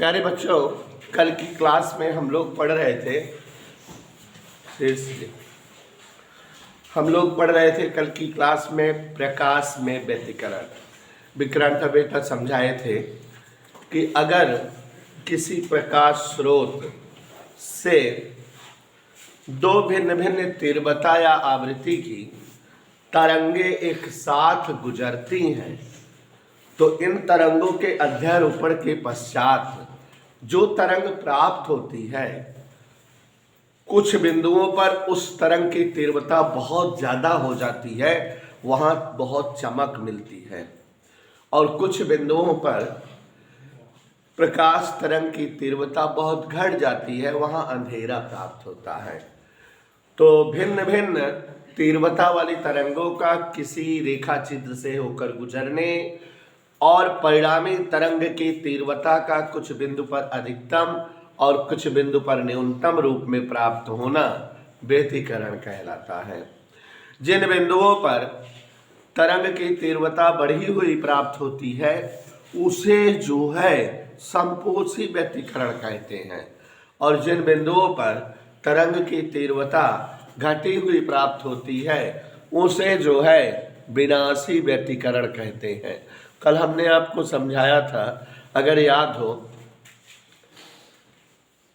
प्यारे बच्चों, कल की क्लास में हम लोग पढ़ रहे थे कल की क्लास में प्रकाश में व्यतिकरण। विक्रांत बेटा समझाए थे कि अगर किसी प्रकाश स्रोत से दो भिन्न भिन्न तीव्रता या आवृत्ति की तरंगे एक साथ गुजरती हैं तो इन तरंगों के अध्यारोपण के पश्चात जो तरंग प्राप्त होती है, कुछ बिंदुओं पर उस तरंग की तीव्रता बहुत ज़्यादा हो जाती है, वहाँ बहुत चमक मिलती है, और कुछ बिंदुओं पर प्रकाश तरंग की तीव्रता बहुत घट जाती है, वहाँ अंधेरा प्राप्त होता है। तो भिन्न भिन्न तीव्रता वाली तरंगों का किसी रेखा चित्र से होकर गुजरने और परिणामी तरंग की तीव्रता का कुछ बिंदु पर अधिकतम और कुछ बिंदु पर न्यूनतम रूप में प्राप्त होना व्यतिकरण कहलाता है। जिन बिंदुओं पर तरंग की तीव्रता बढ़ी हुई प्राप्त होती है उसे जो है संपोषी व्यतिकरण कहते हैं, और जिन बिंदुओं पर तरंग की तीव्रता घटी हुई प्राप्त होती है उसे जो है विनाशी व्यतिकरण कहते हैं। कल हमने आपको समझाया था, अगर याद हो,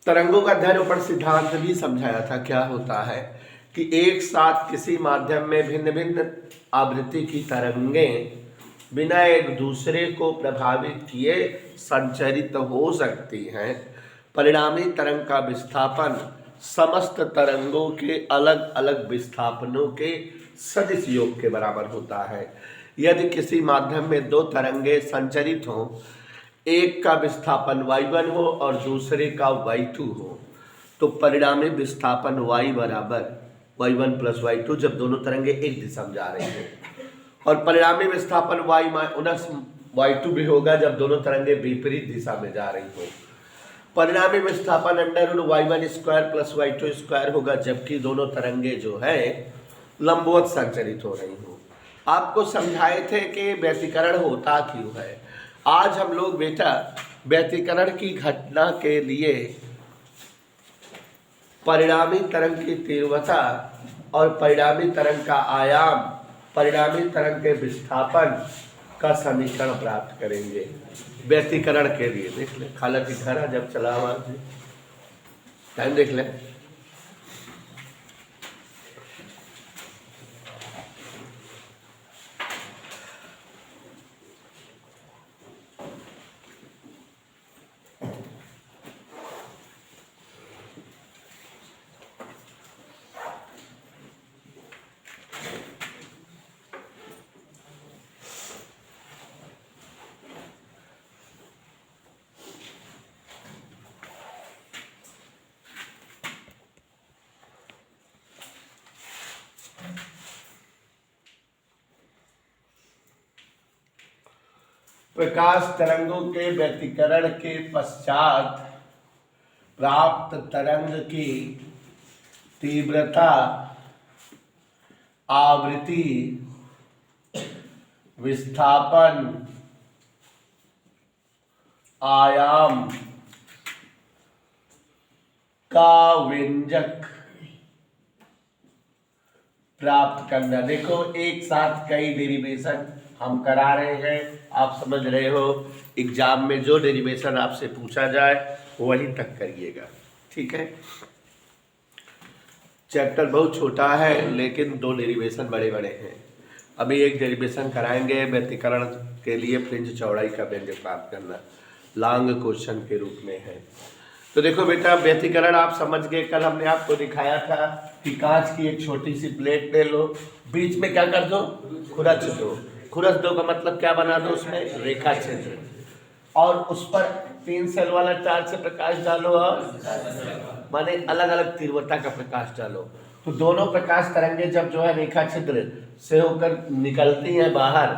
तरंगों का अध्यारोपण सिद्धांत भी समझाया था। क्या होता है कि एक साथ किसी माध्यम में भिन्न भिन्न आवृत्ति की तरंगें बिना एक दूसरे को प्रभावित किए संचरित हो सकती हैं। परिणामी तरंग का विस्थापन समस्त तरंगों के अलग अलग विस्थापनों के सदिश योग के बराबर होता है। यदि किसी माध्यम में दो तरंगे संचरित हों, एक का विस्थापन y1 हो और दूसरे का y2 हो, तो परिणामी विस्थापन y बराबर y1 प्लस y2 जब दोनों तरंगे एक दिशा में जा रही हो, और परिणामी विस्थापन y माइनस y2 भी होगा जब दोनों तरंगे विपरीत दिशा में जा रही हो। परिणामी विस्थापन √y1 square plus y2 square होगा जबकि दोनों तरंगे जो है लंबवत संचरित हो रही हो। आपको समझाए थे कि व्यतिकरण होता क्यों है। आज हम लोग बेटा व्यतिकरण की घटना के लिए परिणामी तरंग की तीव्रता और परिणामी तरंग का आयाम, परिणामी तरंग के विस्थापन का समीकरण प्राप्त करेंगे व्यतिकरण के लिए। देख ले खाला दिखाना जब चला हुआ टाइम देख ले। प्रकाश तरंगों के व्यतिकरण के पश्चात प्राप्त तरंग की तीव्रता, आवृत्ति, विस्थापन, आयाम का व्यंजक प्राप्त करना। देखो एक साथ कई डेरिवेशन हम करा रहे हैं, आप समझ रहे हो। एग्जाम में जो डेरिवेशन आपसे पूछा जाए वही तक करिएगा, ठीक है। चैप्टर बहुत छोटा है लेकिन दो डेरिवेशन बड़े बड़े हैं। अभी एक डेरिवेशन कराएंगे व्यतिकरण के लिए फ्रिंज चौड़ाई का व्यंजक प्राप्त करना, लॉन्ग क्वेश्चन के रूप में है। तो देखो बेटा व्यतिकरण आप समझ गए। कल हमने आपको दिखाया था कि कांच की एक छोटी सी प्लेट ले लो, बीच में क्या कर दो, खुरच दो। खुरच दो का मतलब क्या बना दो, उसमें रेखा चित्र, और उस पर 3 सेल वाला टार्च से प्रकाश डालो और माने अलग अलग तीव्रता का प्रकाश डालो। तो दोनों प्रकाश तरंगे जब जो है रेखा छिद्र से होकर निकलती हैं बाहर,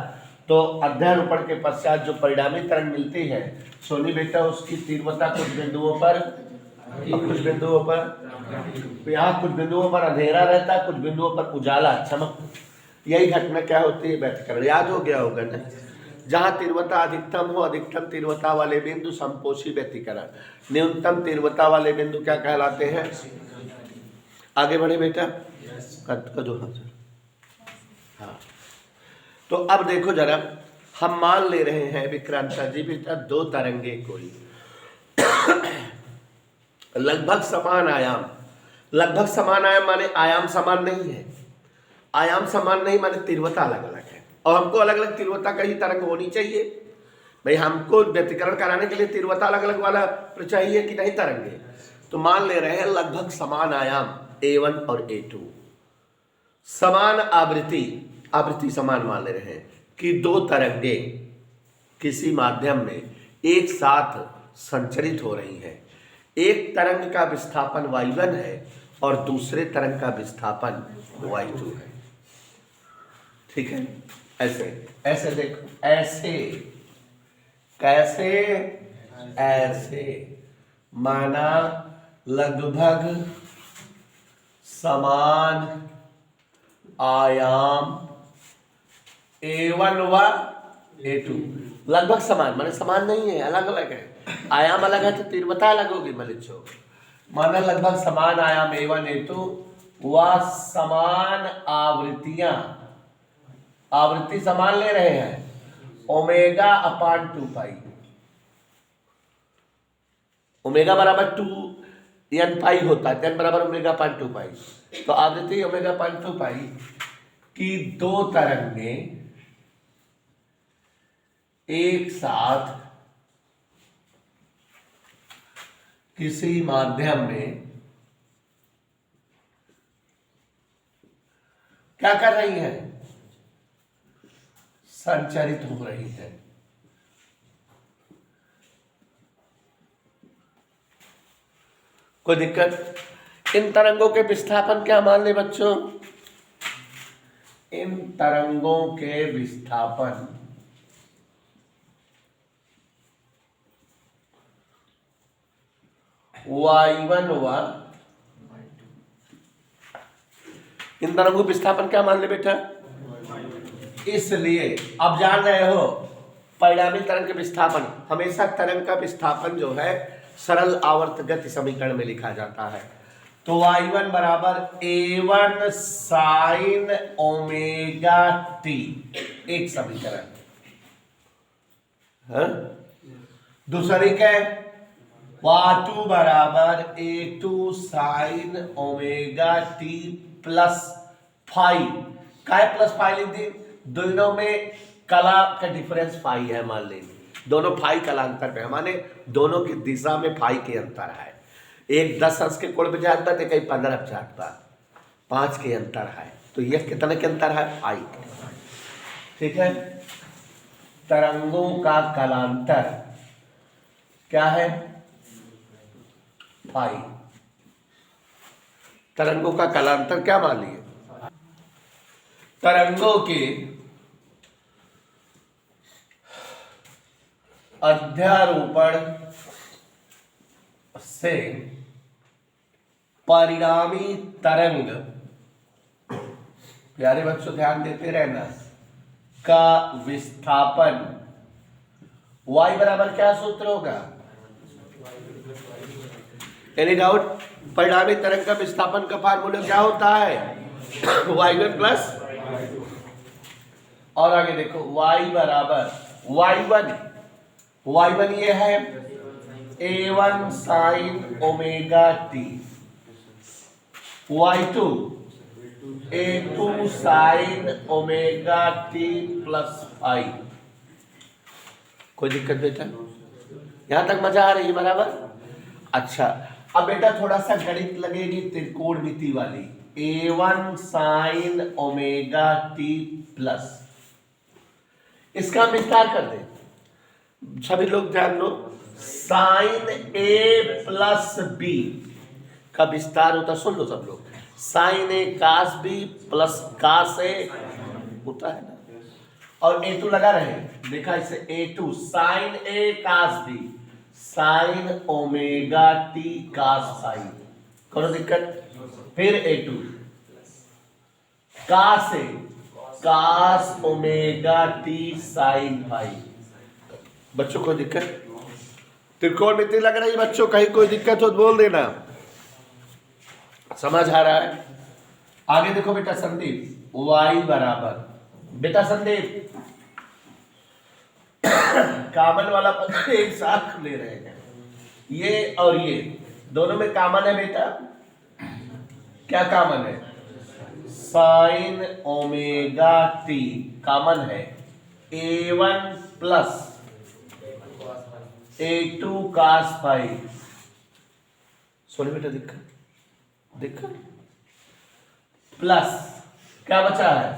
तो अध्यारोपण के पश्चात जो परिणामी तरंग मिलती है सोनी बेटा, उसकी तीव्रता कुछ बिंदुओं पर कुछ बिंदुओं पर यहाँ कुछ बिंदुओं पर अंधेरा रहता है, कुछ बिंदुओं पर उजाला चमक। यही घटना क्या होती है, व्यतिकरण। याद हो गया होगा ना। जहाँ तीव्रता अधिकतम हो, अधिकतम तीव्रता वाले बिंदु समपोषी व्यतिकरण, न्यूनतम तीव्रता वाले बिंदु क्या कहलाते हैं? आगे बढ़े बेटा, कर दो हाँ। तो अब देखो जरा, हम मान ले रहे हैं विक्रांत जी बेटा, दो तरंगे कोई लगभग समान आयाम, लगभग समान आयाम माने आयाम समान नहीं है, आयाम समान नहीं माने तीव्रता अलग अलग है, और हमको अलग अलग तीव्रता का ही तरंग होनी चाहिए भाई। हमको व्यतिकरण कराने के लिए तीव्रता अलग अलग वाला चाहिए कि नहीं तरंगे। तो मान ले रहे हैं लगभग समान आयाम A1 और A2, समान आवृत्ति, आवृत्ति समान मान ले रहे हैं कि दो तरंगे किसी माध्यम में एक साथ संचरित हो रही हैं। एक तरंग का विस्थापन y1 है और दूसरे तरंग का विस्थापन y2 है। ठीक है, ऐसे ऐसे देखो, ऐसे कैसे, ऐसे माना लगभग समान आयाम A1 व A2, लगभग समान माने समान नहीं है, अलग अलग है, आयाम अलग है तो तीव्रता अलग होगी मलिच्छो। माना लगभग समान आयाम A1 A2 व समान आवृत्तियां, आवृत्ति समान ले रहे हैं, ओमेगा अपान 2 ओमेगा बराबर 2n पाई होता है, n बराबर ओमेगा अपान 2 तो आवृत्ति ओमेगा अपान 2 की दो तरंगे एक साथ किसी माध्यम में क्या कर रही है? संचरित हो रही है। कोई दिक्कत? इन तरंगों के विस्थापन क्या मान ले बच्चों? इन तरंगों के विस्थापन y1 व, इन तरंगों विस्थापन क्या मान ले बेटा? इसलिए अब जान रहे हो परिणामी तरंग के विस्थापन, हमेशा तरंग का विस्थापन जो है सरल आवर्त गति समीकरण में लिखा जाता है। तो y1 बराबर A1 साइन ओमेगा t, एक समीकरण है। दूसरी क्या है? y2 बराबर A2 sine omega t plus phi, काय प्लस फाई लिख दी, दोनों में कला का डिफरेंस फाई है मान लीजिए, दोनों फाई कलांतर पे है, माने दोनों की दिशा में फाई के अंतर है। एक 10 अंश के कोण पे जाता है, कहीं 15 पे जाता, 5 के अंतर है। तो यह कितने के अंतर है? फाई के। ठीक है, तरंगों का कलांतर क्या है? फाई। तरंगों का कलांतर क्या मान लिए? तरंगों के अध्यारोपण से परिणामी तरंग, प्यारे बच्चों ध्यान देते रहना, का विस्थापन y बराबर क्या सूत्र होगा? Any doubt? परिणामी तरंग का विस्थापन का फार्मूला क्या होता है? y1 प्लस, और आगे देखो y बराबर y1 ये है A1 sine omega t, y2 A2 sine omega t plus phi. कोई दिक्कत बेटा? यहां तक मजा आ रही है? बराबर। अच्छा, अब बेटा थोड़ा सा गणित लगेगी त्रिकोणमिति वाली। A1 sine omega t plus, इसका विस्तार कर दे सभी लोग, ध्यान दो। साइन A प्लस B का विस्तार होता, सुन लो सब लोग, sine A cos B plus cos A होता है ना, और A2 लगा रहे, देखा इसे A2 sine A cos B sine omega t cos phi, करो दिक्कत? फिर A2 cos A cos omega t sine phi, बच्चों को दिक्कत, त्रिकोणमिति लग रही बच्चों, कहीं कोई दिक्कत हो तो बोल देना, समझ आ रहा है। आगे देखो बेटा संदीप, y बराबर, बेटा संदीप कॉमन वाला पद एक साथ ले रहे हैं, ये और ये दोनों में कॉमन है बेटा, क्या कॉमन है, साइन ओमेगा टी कॉमन है, a1 plus a2 cos phi. सोने बेटा दिक्कत प्लस क्या बचा है,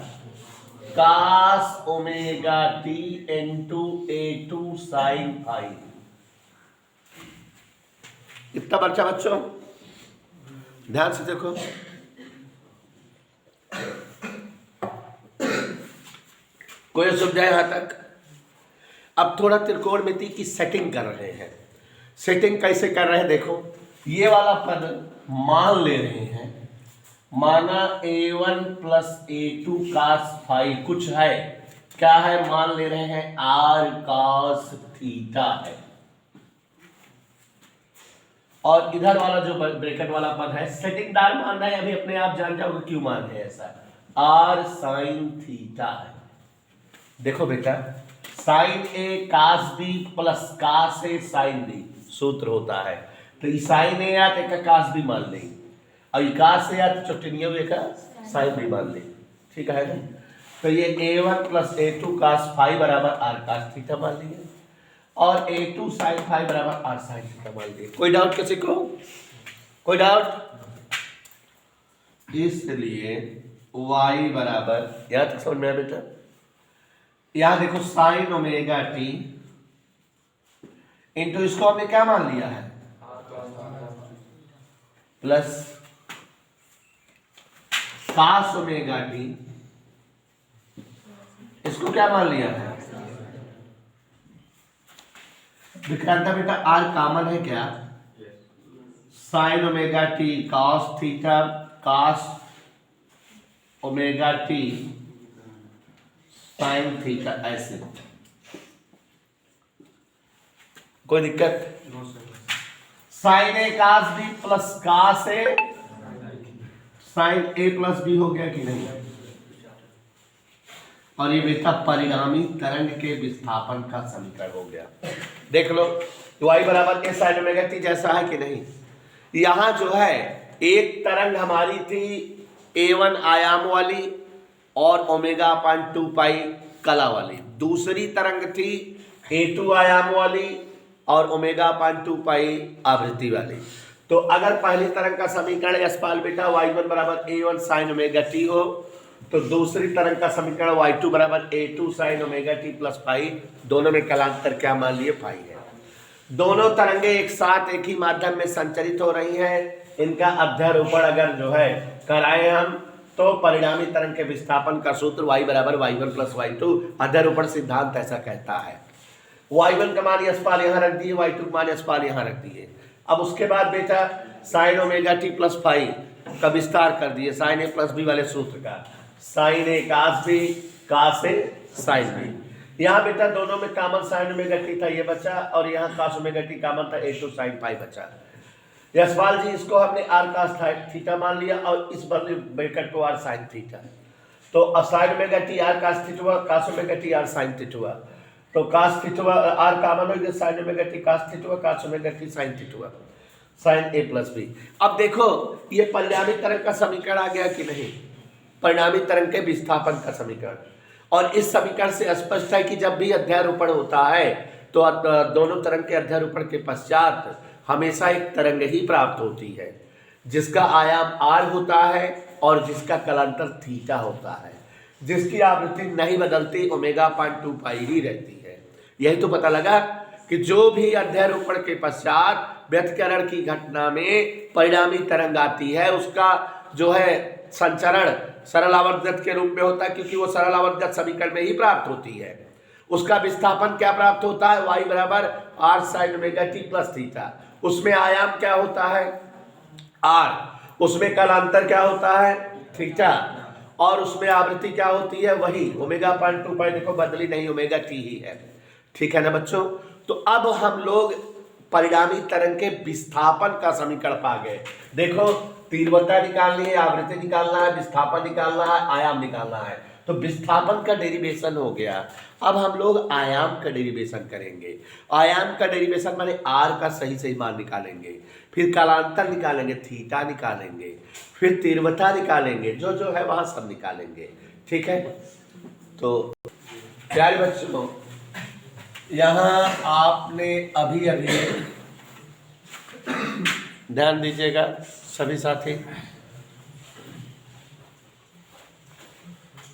cos omega t into a2 sin phi. इतना बच्चा बच्चों ध्यान से देखो, कोई असुविधा यहां तक। अब थोड़ा त्रिकोणमिति की सेटिंग कर रहे हैं। सेटिंग कैसे कर रहे हैं देखो, ये वाला पद मान ले रहे हैं, माना a1 plus a2 cos phi कुछ है, क्या है मान ले रहे हैं, r cos थीटा है, और इधर वाला जो ब्रैकेट वाला पद है सेटिंगदार मान रहे हैं, अभी अपने आप जान जाओगे क्यों मान रहे हैं ऐसा, r sin थीटा है। देखो बेटा साइन ए कास बी प्लस कास ए साइन बी सूत्र होता है, तो ये साइन ए या तो कास बी मान लेंगे, और ये कास ए या तो चौटनिया का साइन बी मान लेंगे, ठीक है ना। तो ये a1 plus a2 cos phi बराबर r cos थीटा मान लिए, और a2 sin फाई बराबर r sin थीटा मान लिए। कोई डाउट किसी को, कोई डाउट? इसलिए y बराबर, यहां तक समझ में आया बेटा, यहां देखो साइन ओमेगा टी इंटू इसको हमने क्या मान लिया है, प्लस कास ओमेगा टी, इसको क्या मान लिया है, विक्रांता बेटा आर कॉमन है क्या, sign omega T cos theta cos omega T sine theta, ऐसे कोई दिक्कत, साइन ए कास बी प्लस कास ए साइन ए प्लस बी हो गया कि नहीं, और ये बेटा परिणामी तरंग के विस्थापन का समीकरण हो गया। देख लो y बराबर ए साइन ओमेगा टी जैसा है कि नहीं। यहां जो है एक तरंग हमारी थी a1 आयाम वाली और ओमेगा अपान 2 पाई कला वाली, दूसरी तरंग थी a2 आयाम वाली और ओमेगा अपान 2 पाई आवृत्ति वाली। तो अगर पहली तरंग का समीकरण यशपाल बेटा y1 बराबर a1 साइन ओमेगा टी हो, तो दूसरी तरंग का समीकरण y2 बराबर a2 sine omega t plus pi, दोनों में कलांतर क्या मान लिए, पाई है। दोनों तरंगे एक साथ एक ही माध्यम में संचरित हो रही हैं, इनका अध्यारोपण अगर जो है कराएं हम, तो परिणामी तरंग के विस्थापन का सूत्र y बराबर y1 प्लस y2, अध्यारोपण सिद्धांत ऐसा कहता है। y1 का मान यशपाल यहाँ रख दिए, y2 का मान यशपाल यहाँ रख दिए। अब उसके बाद बेटा sine omega t plus phi का विस्तार कर दिए, साइन ए प्लस बी वाले सूत्र का, साइन ए कास बी कास ए साइन बी। यहाँ बेटा दोनों में कॉमन साइन ओमेगा टी था, ये बचा, और यहाँ कास ओमेगा टी कॉमन था, a2 साइन फाई बचा। यशपाल जी इसको हमने r cos थीटा मान लिया, और इस ब्रैकेट को r sin थीटा, तो sign omega T r cos theta हुआ, cos omega T r sin theta हुआ, तो cos थीटा r कॉमन हो गया, sign omega T cos theta हुआ, cos omega T sin theta हुआ, sin a प्लस बी। अब देखो ये परिणामी तरंग का समीकरण आ गया कि नहीं, परिणामी तरंग के विस्थापन का समीकरण, और इस समीकरण से स्पष्ट है कि जब भी अध्यारोपण होता है तो दोनों तरंग के अध्यारोपण के पश्चात हमेशा एक तरंग ही प्राप्त होती है, जिसका आयाम r होता है और जिसका कलांतर थीटा होता है, जिसकी आवृत्ति नहीं बदलती, ओमेगा अपान 2 पाई ही रहती है। यही तो पता लगा कि जो भी अध्यारोपण के पश्चात व्यतिकरण की घटना में परिणामी तरंग आती है, उसका जो है संचरण सरल आवर्तगत के रूप में होता है, क्योंकि वो सरल आवर्तगत समीकरण में ही प्राप्त होती है। उसका विस्थापन क्या प्राप्त होता है, y बराबर r sign omega t plus theta, उसमें आयाम क्या होता है r, उसमें कलांतर क्या होता है थीटा, और उसमें आवृत्ति क्या होती है वही ओमेगा अपान 2 पाई, देखो बदली नहीं, ओमेगा टी ही है। ठीक है ना बच्चों। तो अब हम लोग परिणामी तरंग के विस्थापन का समीकरण पा गए। देखो, तीव्रता निकालनी है, आवृत्ति निकालना है, विस्थापन निकालना है, आयाम निकालना है। तो विस्थापन का डेरिवेशन हो गया। अब हम लोग आयाम का डेरिवेशन करेंगे। आयाम का डेरिवेशन माने आर का सही सही मान निकालेंगे, फिर कालांतर निकालेंगे, थीटा निकालेंगे, फिर तीव्रता निकालेंगे, जो जो है वहां सब निकालेंगे। ठीक है। तो प्यारे बच्चों, यहाँ आपने अभी अभी ध्यान दीजिएगा सभी साथी,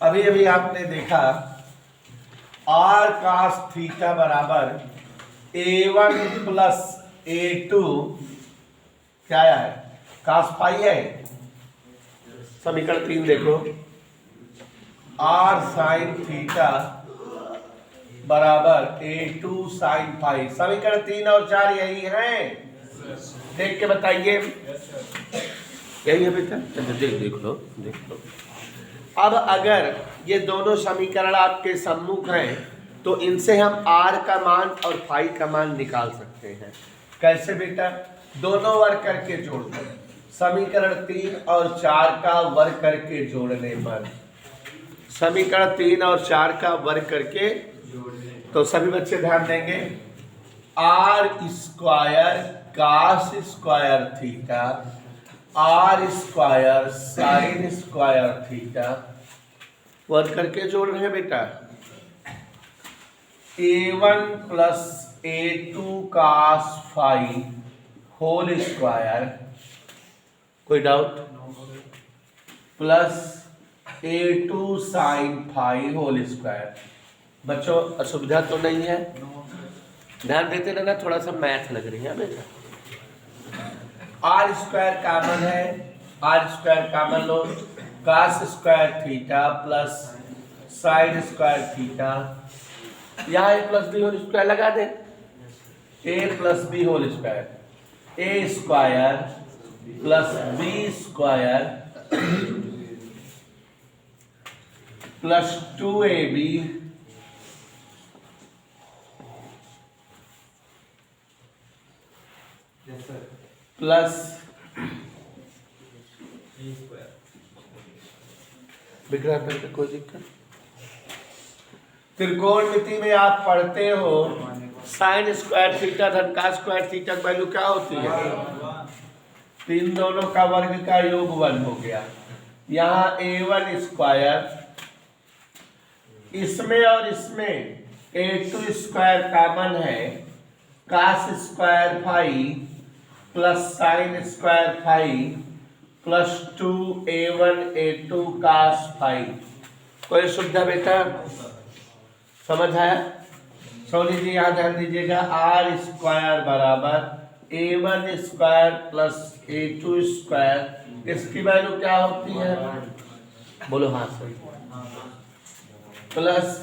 अभी अभी आपने देखा आर कास थीटा बराबर A1 प्लस A2 क्या है, कास पाई है। समीकरण 3 देखो, आर साइन थीटा बराबर A2 साइन फाई। समीकरण 3 और 4 यही है, देख के बताइए। यही है बेटा, देख लो देख लो। अब अगर ये दोनों समीकरण आपके सम्मुख हैं तो इनसे हम आर का मान और फाई का मान निकाल सकते हैं। कैसे बेटा, दोनों वर्ग करके जोड़ दो। समीकरण 3 और 4 का वर्ग करके जोड़ने पर, समीकरण 3 और 4 का वर्ग करके, तो सभी बच्चे ध्यान देंगे, r square cos square theta r square sine square theta वर्ग करके जोड़ रहे हैं बेटा। A1 plus A2 cos phi whole square, कोई doubt, plus A2 sine phi whole square. बच्चों असुविधा तो नहीं है, ध्यान देते रहना, थोड़ा सा मैथ लग रही है बेटा। आर स्क्वायर कॉमन है, आर स्क्वायर कॉमन लो, cos square theta plus sine square theta, यहाँ a plus b whole square लगा दे, a plus b whole square, a square plus b square plus 2ab plus विग्रह करके कोई दिक्कत। त्रिकोणमिति में आप पढ़ते हो साइन स्क्वायर थीटा धन का स्क्वायर थीटा की वैल्यू क्या होती है, तीन दोनों का वर्ग का योग 1 हो गया। यहाँ A1 स्क्वायर, इसमें और इसमें A2 स्क्वायर कॉमन है, cos square phi plus sine square phi plus 2A1 A2 cos phi. कोई सुविधा बेटा, समझ आया? सोनी जी यहाँ ध्यान दीजिएगा, आर स्क्वायर बराबर A1 square plus A2 square, इसकी वैल्यू क्या होती है, बोलो हाँ sir, plus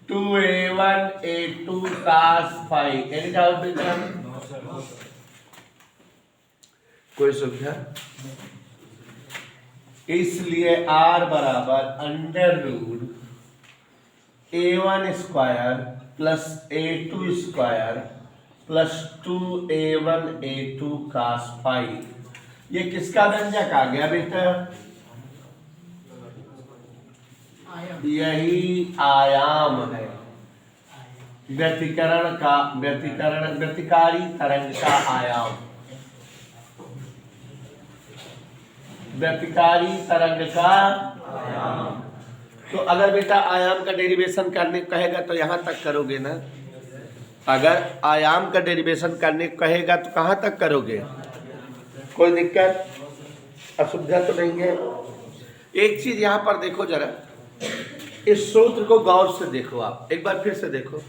2A1 A2 cos phi. Any doubt बेटा? कोई सुविधा? इसलिए R बराबर under root A1 square plus A2 square plus 2A1 A2 cos phi. ये किसका व्यंजक आ गया बेटा? यही आयाम है, व्यतिकरण का, व्यतिकारी तरंग का आयाम, व्यतिकारी तरंग का आयाम। तो अगर बेटा आयाम का डेरिवेशन करने कहेगा तो यहाँ तक करोगे ना, अगर आयाम का डेरिवेशन करने कहेगा तो कहाँ तक करोगे, कोई दिक्कत असुविधा तो नहीं है। एक चीज यहाँ पर देखो जरा, इस सूत्र को गौर से देखो, आप एक बार फिर से देखो,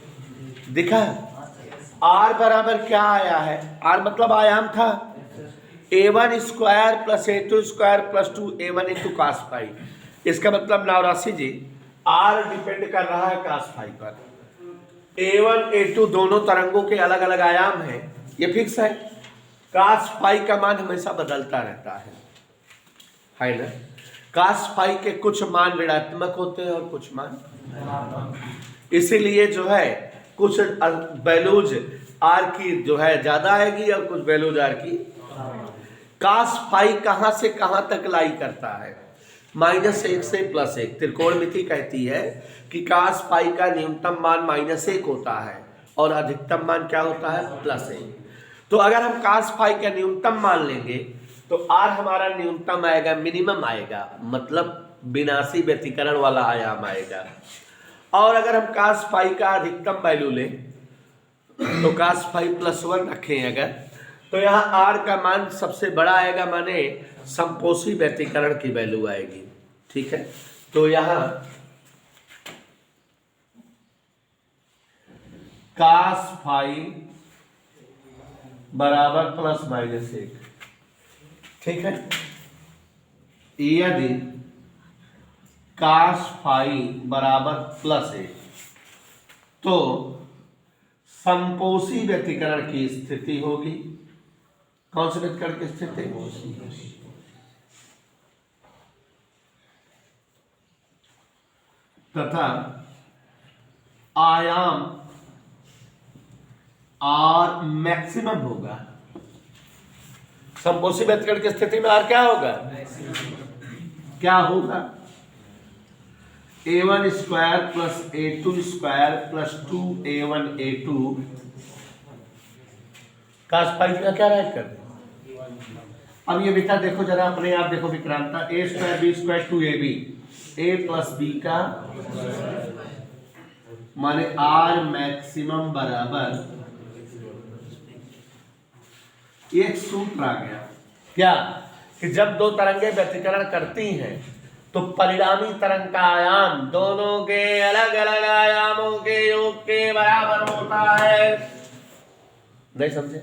दिखा आर बराबर क्या आया है, आर मतलब आयाम था A1 square plus A2 square plus 2A1 into cos phi. इसका मतलब नवराशि जी आर डिपेंड कर रहा है कास फाई पर। A1 A2 दोनों तरंगों के अलग अलग आयाम हैं, ये फिक्स है। कास फाई का मान हमेशा बदलता रहता है ना। कास फाई के कुछ मान ऋणात्मक होते हैं और कुछ मान, इसीलिए जो है कुछ वैल्यूज आर की जो है ज्यादा आएगी और कुछ वैल्यूज आर की। कास फाई कहां से कहां तक लाई करता है? -1 से +1। त्रिकोणमिति कहती है कि कास फाई का न्यूनतम मान -1 होता है और अधिकतम मान क्या होता है? +1। तो अगर हम कास फाई का न्यूनतम मान लेंगे तो आर हमारा न्यूनतम आएगा, मिनिमम आएगा, मतलब विनाशी व्यतिकरण वाला आयाम आएगा। और अगर हम कास फाई का अधिकतम वैल्यू लें तो कास फाई +1 रखें अगर, तो यहाँ आर का मान सबसे बड़ा आएगा, माने संपोषी व्यतिकरण की वैल्यू आएगी। ठीक है, तो यहाँ कास फाई बराबर ±1। ठीक है, यदि कास फाई बराबर +1 तो संपोषी व्यतिकरण की स्थिति होगी। कौन से व्यतिकरण की स्थिति? तथा आयाम आर मैक्सिमम होगा। संपोषी व्यतिकरण की स्थिति में आर क्या होगा? क्या होगा? a1 square plus a2 square plus 2a1 a2 cos phi का क्या राइट कर दे। अब ये बेटा देखो जरा अपने आप देखो विक्रांता, a square b square 2ab, a plus b का माने आर मैक्सिमम बराबर एक सूत्र आ गया क्या कि जब दो तरंगें व्यतिकरण करती हैं तो परिणामी तरंग का आयाम दोनों के अलग अलग आयामों के योग के बराबर होता है। नहीं समझे?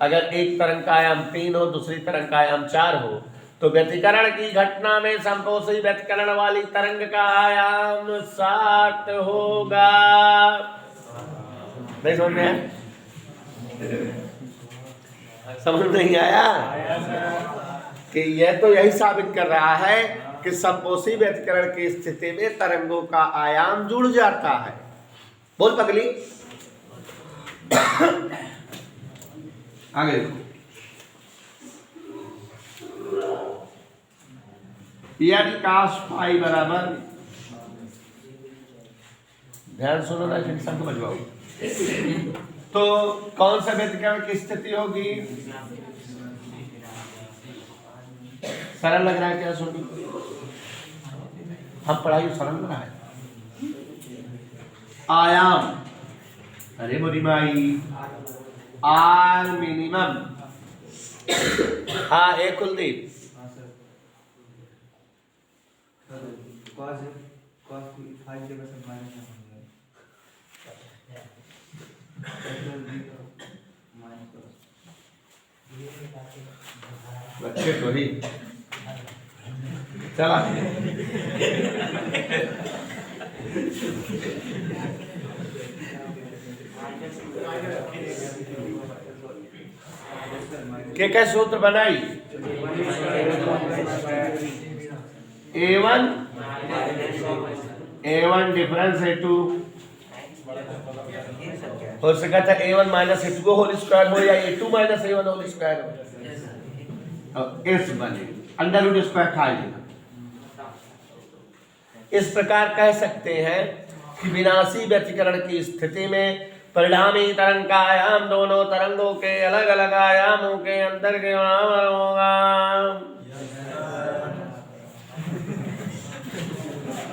अगर एक तरंग का आयाम 3 हो, दूसरी तरंग का आयाम 4 हो, तो व्यतिकरण की घटना में संपोषी व्यतिकरण वाली तरंग का आयाम 7 होगा। नहीं समझ में? समझ नहीं आया? कि यह तो यही साबित कर रहा है कि संपोषी व्यतिकरण की स्थिति में तरंगों का आयाम जुड़ जाता है। बोल पगली। आगे देखो, यदि कास फाई बराबर, ध्यान सुनो ना, शंख बजवाओ, तो कौन सा व्यतिकरण की स्थिति होगी? सरल लग रहा है क्या? सुनो, हम पढ़ाई सरल लग रहा है। आयाम, अरे मोदी माई, आर मिनिमम। हाँ एक कुलदीप, बच्चे तो ही चला क्या सूत्र बनाई? A1 डिफरेंस A2 हो सकता था A1 minus A2 whole square हो या A2 minus A1 whole square हो। इस बने अंडर रूट स्क्वायर खा लेना। इस प्रकार कह सकते हैं कि विनाशी व्यतिकरण की स्थिति में परिणामी तरंग का आयाम दोनों तरंगों के अलग अलग आयामों के अंतर के बराबर होगा।